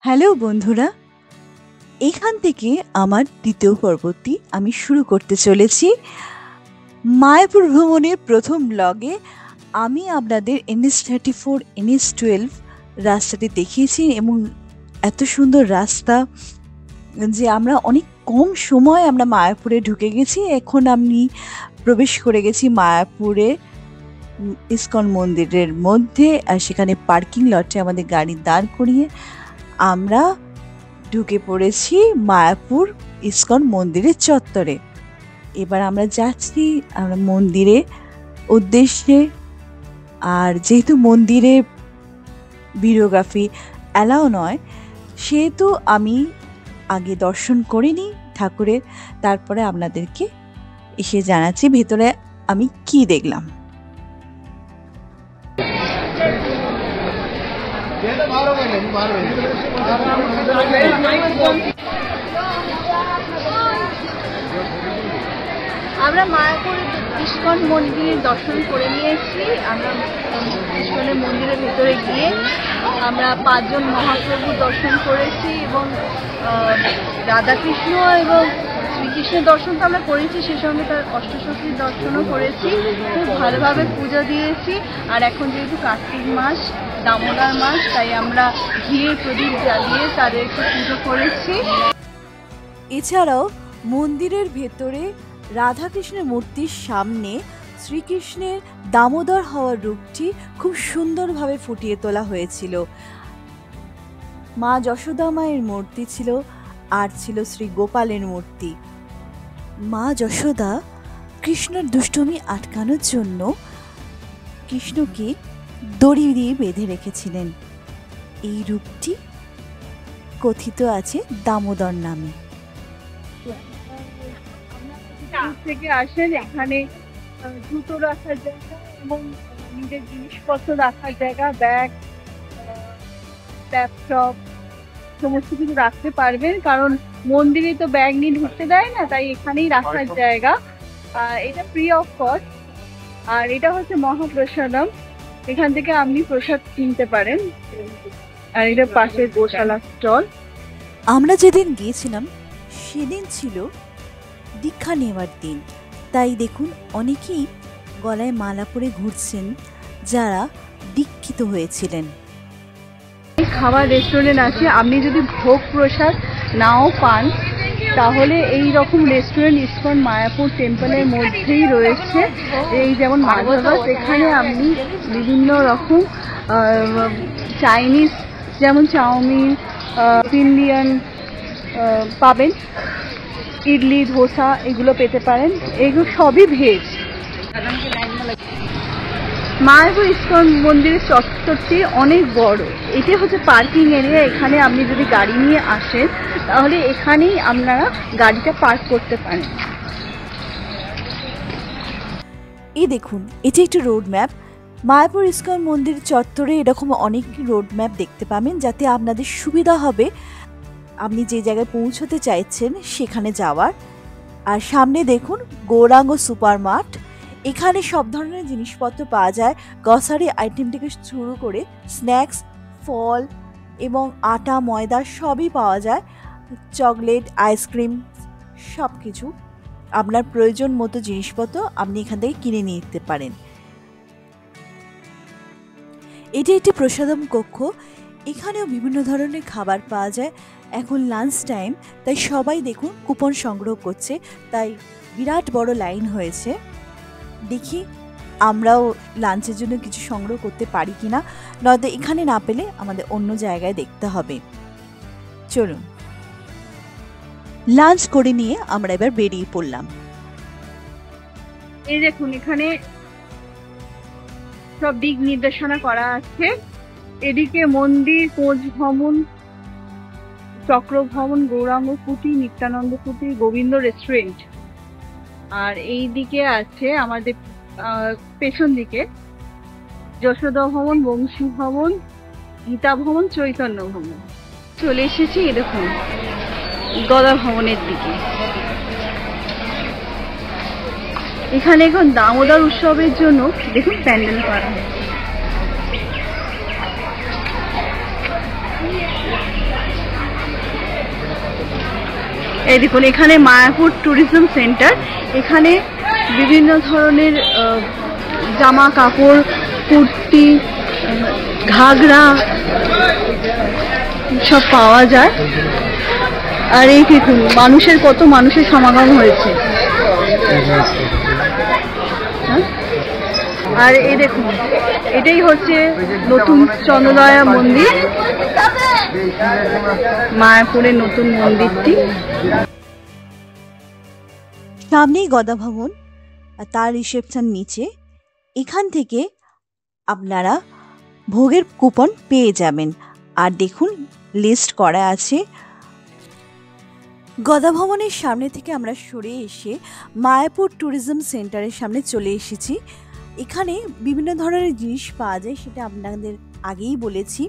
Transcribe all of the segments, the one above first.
Hello বন্ধুরা, এখান থেকে আমার দ্বিতীয় পর্বটি আমি শুরু করতে চলেছি। মায়াপুর ভ্রমণের প্রথম ব্লগে আমি আপনাদের NH34 NH12 রাস্তাটি দেখিয়েছি এবং এত সুন্দর রাস্তা যে আমরা অনেক কম সময় আমরা মায়াপুরে ঢুকে গেছি। এখন আমি প্রবেশ করে গেছি মায়াপুরে ইস্কন মন্দিরের মধ্যে, আর সেখানে পার্কিং লটে আমাদের গাড়ি দাঁড় করিয়ে আমরা ঢুকে পড়েছি মায়াপুর ইস্কন মন্দিরের চত্বরে। এবার আমরা যাচ্ছি আমরা মন্দিরে উদ্দেশ্যে। আর যেহেতু মন্দিরে ভিডিওগ্রাফি অ্যালাউ নয়, সেহেতু আমি আগে দর্শন করিনি ঠাকুরের, তারপরে আপনাদেরকে এসে জানাচ্ছি ভেতরে আমি কি দেখলাম। আমরা মায়াপুর ইস্কন মন্দির দর্শন করে নিয়েছি। আমরা ইস্কনের মন্দিরের ভেতরে গিয়ে আমরা 5 জন মহাপ্রভু দর্শন করেছি এবং রাধাকৃষ্ণ এবং শ্রীকৃষ্ণের দর্শন তো আমরা করেছি, সে সঙ্গে তার অষ্টসখীর দর্শনও করেছি। খুব ভালোভাবে পুজো দিয়েছি। আর এখন যেহেতু কার্তিক মাস, দামোদর মাস, তাই আমরা ঘিয়ের প্রদীপ জ্বালিয়ে তাদেরকে পুজো করেছি। এছাড়াও মন্দিরের ভেতরে রাধাকৃষ্ণের মূর্তির সামনে শ্রীকৃষ্ণের দামোদর হওয়ার রূপটি খুব সুন্দরভাবে ফুটিয়ে তোলা হয়েছিল। মা যশোদা মায়ের মূর্তি ছিল, আর ছিল শ্রী গোপালের মূর্তি। মা যশোদা কৃষ্ণের দুষ্টুমি আটকানোর জন্য কৃষ্ণকে দড়ি দিয়ে বেঁধে রেখেছিলেন। এই রূপটি কথিত আছে দামোদর নামে। থেকে আসেন, এখানে জুতো রাখার জায়গা এবং নিজের জিনিসপত্র রাখার জায়গা, ব্যাগ, ল্যাপটপ সমস্ত কিছু রাখতে পারবেন, কারণ মন্দিরে তো ব্যাগ নিয়ে ঢুকতে দেয় না, তাই এখানেই রাখার জায়গা। এটা ফ্রি অফ কস্ট। আর এটা হচ্ছে মহাপ্রসাদম, এখান থেকে আপনি প্রসাদ কিনতে পারেন। আর এটা পাশে গোশালা স্টল। আমরা যেদিন গিয়েছিলাম সেদিন ছিল দীক্ষা নেওয়ার দিন, তাই দেখুন অনেকেই গলায় মালা পরে ঘুরছেন যারা দীক্ষিত হয়েছিলেন। খাবার রেস্টুরেন্ট আছে, আপনি যদি ভোগ প্রসাদ নাও পান তাহলে এই রকম রেস্টুরেন্ট ইস্কন মায়াপুর টেম্পলের মধ্যেই রয়েছে। এই যেমন মাধবাস, এখানে আপনি বিভিন্ন রকম চাইনিজ, যেমন চাউমিন, ইন্ডিয়ান পাবেন, ইডলি, ধোসা এগুলো পেতে পারেন। এগুলো সবই ভেজ। মায়াপুর ইস্কন মন্দিরের চত্বরটি অনেক বড়। এটি হচ্ছে পার্কিং এরিয়া। এখানে আপনি যদি গাড়ি নিয়ে আসেন তাহলে এখানেই আপনারা গাড়িটা পার্ক করতে পারেন। এই দেখুন, এটি একটি রোড ম্যাপ। মায়াপুর ইস্কন মন্দির চত্বরে এরকম অনেক রোড ম্যাপ দেখতে পাবেন, যাতে আপনাদের সুবিধা হবে আপনি যে জায়গায় পৌঁছতে চাইছেন সেখানে যাওয়ার। আর সামনে দেখুন গৌরাঙ্গ সুপার মার্ট। এখানে সব ধরনের জিনিসপত্র পাওয়া যায়, গ্রসারি আইটেম থেকে শুরু করে স্ন্যাক্স, ফল এবং আটা ময়দা সবই পাওয়া যায়। চকলেট, আইসক্রিম সব কিছু আপনার প্রয়োজন মতো জিনিসপত্র আপনি এখান থেকে কিনে নিতে পারেন। এটি একটি প্রসাদম কক্ষ। এখানেও বিভিন্ন ধরনের খাবার পাওয়া যায়। এখন লাঞ্চ টাইম, তাই সবাই দেখুন কুপন সংগ্রহ করছে, তাই বিরাট বড় লাইন হয়েছে। দেখি আমরাও লাঞ্চের জন্য কিছু সংগ্রহ করতে পারি কিনা, নয়তো এখানে না পেলে আমাদের অন্য জায়গায় দেখতে হবে। চলুন লাঞ্চ করে নিয়ে আমরা এবার বেরিয়ে পড়লাম। এই দেখুন এখানে সব দিক নির্দেশনা করা আছে। এদিকে মন্দির, কোচ ভবন, চক্র ভবন, গৌরাঙ্গ কুটি, নিত্যানন্দ কুটি, গোবিন্দ রেস্টুরেন্ট। আর এই দিকে আছে আমাদের পেছন দিকে যশোদা ভবন, বংশী ভবন, গীতা ভবন, চৈতন্য ভবন। চলে এসেছি এই দেখুন গদা ভবনের দিকে। এখানে এখন দামোদর উৎসবের জন্য দেখুন প্যান্ডেল করা হয়। এই দেখুন এখানে মায়াপুর ট্যুরিজম সেন্টার। এখানে বিভিন্ন ধরনের জামা কাপড়, কুর্তি, ঘাগরা সব পাওয়া যায়। আর এই দেখুন কত মানুষের সমাগম হয়েছে। আর এই দেখুন এটাই হচ্ছে নতুন চন্দ্রদয়া মন্দির, মায়াপুরের নতুন মন্দিরটি। সামনেই গদা ভবন, তার রিসেপশন নিচে। এখান থেকে আপনারা ভোগের কুপন পেয়ে যাবেন। আর দেখুন লিস্ট করা আছে। গদা ভবনের সামনে থেকে আমরা সরে এসে মায়াপুর ট্যুরিজম সেন্টারের সামনে চলে এসেছি। এখানে বিভিন্ন ধরনের জিনিস পাওয়া যায়, সেটা আপনাদের আগেই বলেছি।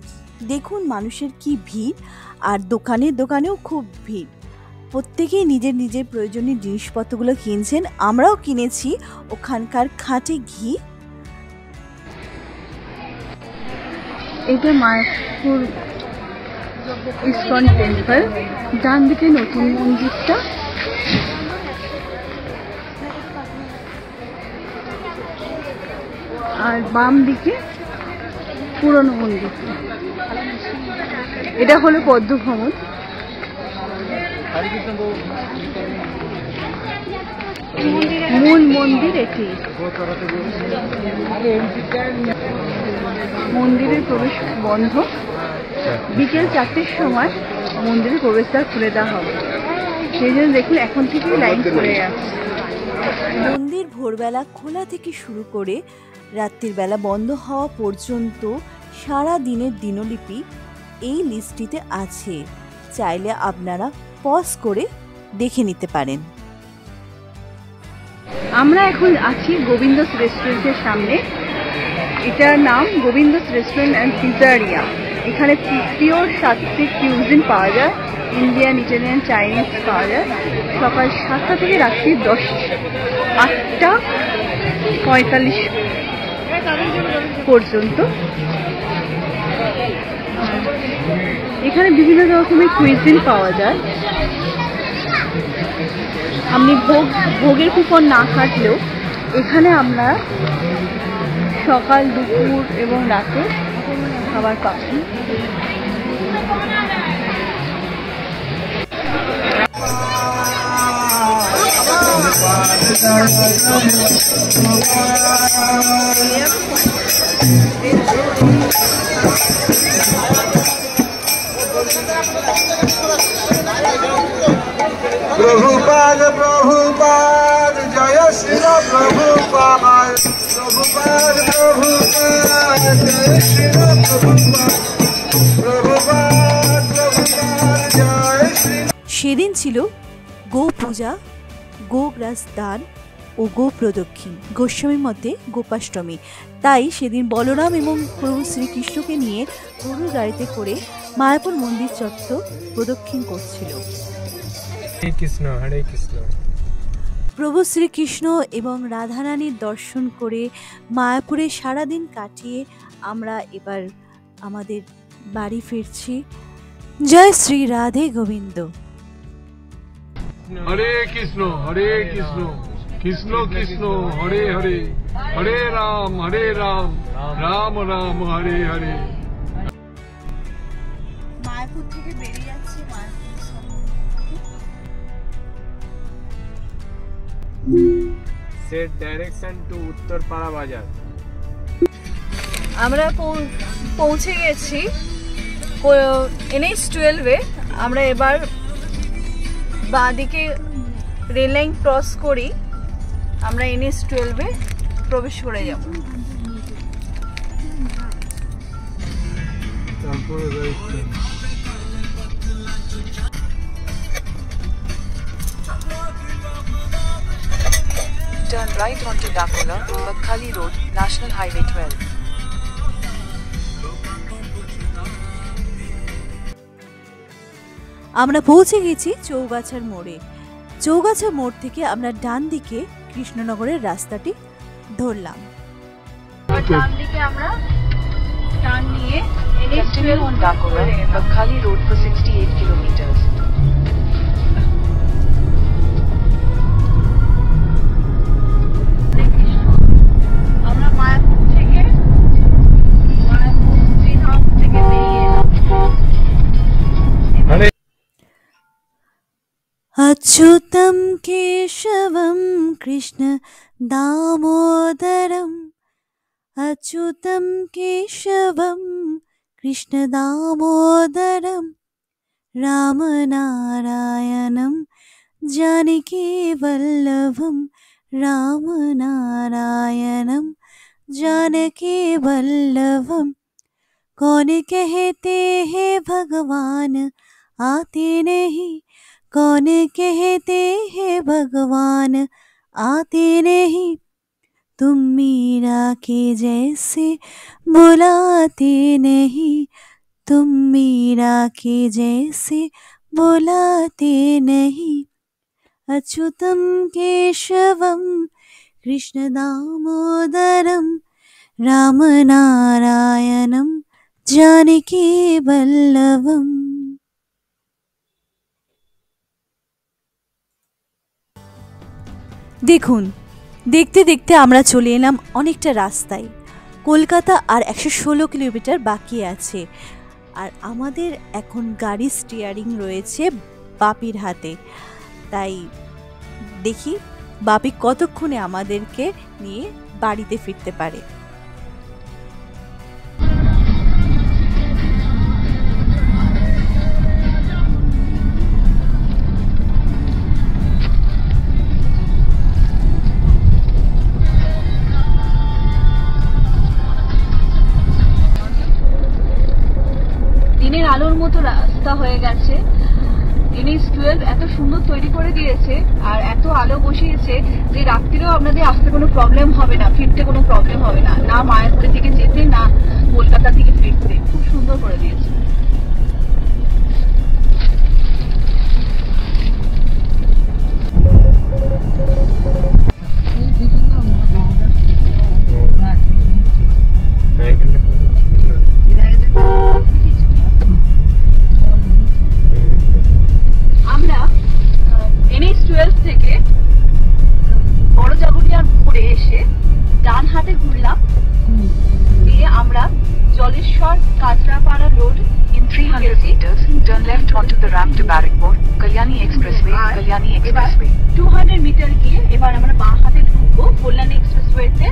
দেখুন মানুষের কি ভিড়, আর দোকানেও খুব ভিড়। প্রত্যেকেই নিজের নিজের প্রয়োজনীয় জিনিসপত্রগুলো কিনছেন। আমরাও কিনেছি ওখানকার খাঁটি ঘি। এটা মায়াপুর ইসকন টেম্পল, ডান দিকে নতুন মন্দিরটা। আর বাম দিকে পুরনো মন্দির। এটা হলো পদ্ম ভবন। মূল মন্দির এটি। মন্দিরের প্রবেশ বন্ধ। বিকেল 4টের সময় মন্দিরের প্রবেশদ্বার খুলে দেওয়া হবে। সেই জন্য দেখুন এখন থেকেই লাইন পড়ে আছে। মন্দির ভোরবেলা খোলা থেকে শুরু করে রাত্রির বেলা বন্ধ হওয়া পর্যন্ত সারা দিনের দিনলিপি এই লিস্টটিতে আছে। চাইলে আপনারা পজ করে দেখে নিতে পারেন। আমরা এখন আছি গোবিন্দস রেস্টুরেন্টের সামনে। এটার নাম গোবিন্দস রেস্টুরেন্ট অ্যান্ড পিজারিয়া। এখানে পিওর সাত্ত্বিক কিউজিন পাওয়া যায়, ইন্ডিয়ান, ইটালিয়ান, চাইনিজ পাওয়া যায়। সকাল 7টা থেকে রাত্রি 8:45 পর্যন্ত। এখানে বিভিন্ন রকমের কুইজিন পাওয়া যায়। আপনি ভোগের কুপন না কাটলেও এখানে আমরা সকাল, দুপুর এবং রাতে খাবার পাবেন। प्रभुपाद प्रभुपाद जय श्री प्रभुपाद प्रभुपाद प्रभुपाद जय श्री प्रभुपाद प्रभुपाद प्रभुपाद जय श्री। সেদিন ছিল গো পূজা, গোগ্রাস দান ও গো প্রদক্ষিণ। গোস্বামীর মতে গোপাষ্টমী। তাই সেদিন বলরাম এবং প্রভু শ্রীকৃষ্ণকে নিয়ে গরুর গাড়িতে করে মায়াপুর মন্দির চত্বর প্রদক্ষিণ করছিল। হরে কৃষ্ণ, হরে কৃষ্ণ। প্রভু শ্রীকৃষ্ণ এবং রাধারানীর দর্শন করে মায়াপুরে সারাদিন কাটিয়ে আমরা এবার আমাদের বাড়ি ফিরছি। জয় শ্রী রাধে গোবিন্দ। হরে কৃষ্ণ, হরে কৃষ্ণ, কৃষ্ণ কৃষ্ণ হরে হরে, হরে রাম, রাম রাম হরে হরে। মায়াপুর থেকে বেরিয়ে যাচ্ছে সেট ডাইরেকশন টু উত্তরপাড়া বাজার। আমরা পৌঁছে গেছি NH 12-এ। আমরা এবার বাঁদিকে রেল লাইন ক্রস করি আমরা NH 12-এ প্রবেশ করে যাব। তারপরে Turn right onto Dakola, Bakhali Road, National Highway 12. আমরা পৌঁছে গেছি চৌগাছার মোড়ে। চৌগাছা মোড় থেকে আমরা ডান দিকে কৃষ্ণনগরের রাস্তাটি ধরলাম। ডান দিকে আমরা টার্ন নিয়ে NH Continue on Dakola, Bakhali Road for 68 kilometers. अच्युतं केशवं कृष्ण दामोदरम् अच्युतं केशवं कृष्ण दामोदरं रामनारायणं जानकी वल्लभं रामनारायणं जानकी वल्लभं कौन कहते हैं भगवान आते नहीं कौन कहते हैं भगवान आते नहीं तुम मीरा के जैसे बुलाते नहीं तुम मीरा के जैसे बुलाते नहीं अच्युतं केशवं कृष्ण दामोदरं रामनारायणं जानकी वल्लभम। দেখুন দেখতে দেখতে আমরা চলে এলাম অনেকটা রাস্তায়। কলকাতা আর 116 কিলোমিটার বাকি আছে আর আমাদের এখন গাড়ির স্টিয়ারিং রয়েছে বাপির হাতে। তাই দেখি বাপি কতক্ষণে আমাদেরকে নিয়ে বাড়িতে ফিরতে পারে। দিনের আলোর মতো রাস্তা হয়ে গেছে। NH-12 এত সুন্দর তৈরি করে দিয়েছে আর এত আলো বসিয়েছে যে রাত্রিরেও আপনাদের আসতে কোনো প্রবলেম হবে না, ফিরতে কোনো প্রবলেম হবে না, না মায়াপুর থেকে যেতে না কলকাতা থেকে ফিরতে। খুব সুন্দর করে দিয়েছে। আমরা NH-12 থেকে বড় জাগুলিয়ার মোড়ে এসে ডান হাতে ঘুরলাম, দিয়ে আমরা Jaleswar Kanchrapara road In 300 meters, turn left onto the ramp to Barrackpore, Kalyani Expressway, Kalyani Expressway. 200 metre গিয়ে এবার আমরা বাঁ হাতে ঢুকবো কল্যাণী এক্সপ্রেসওয়েতে।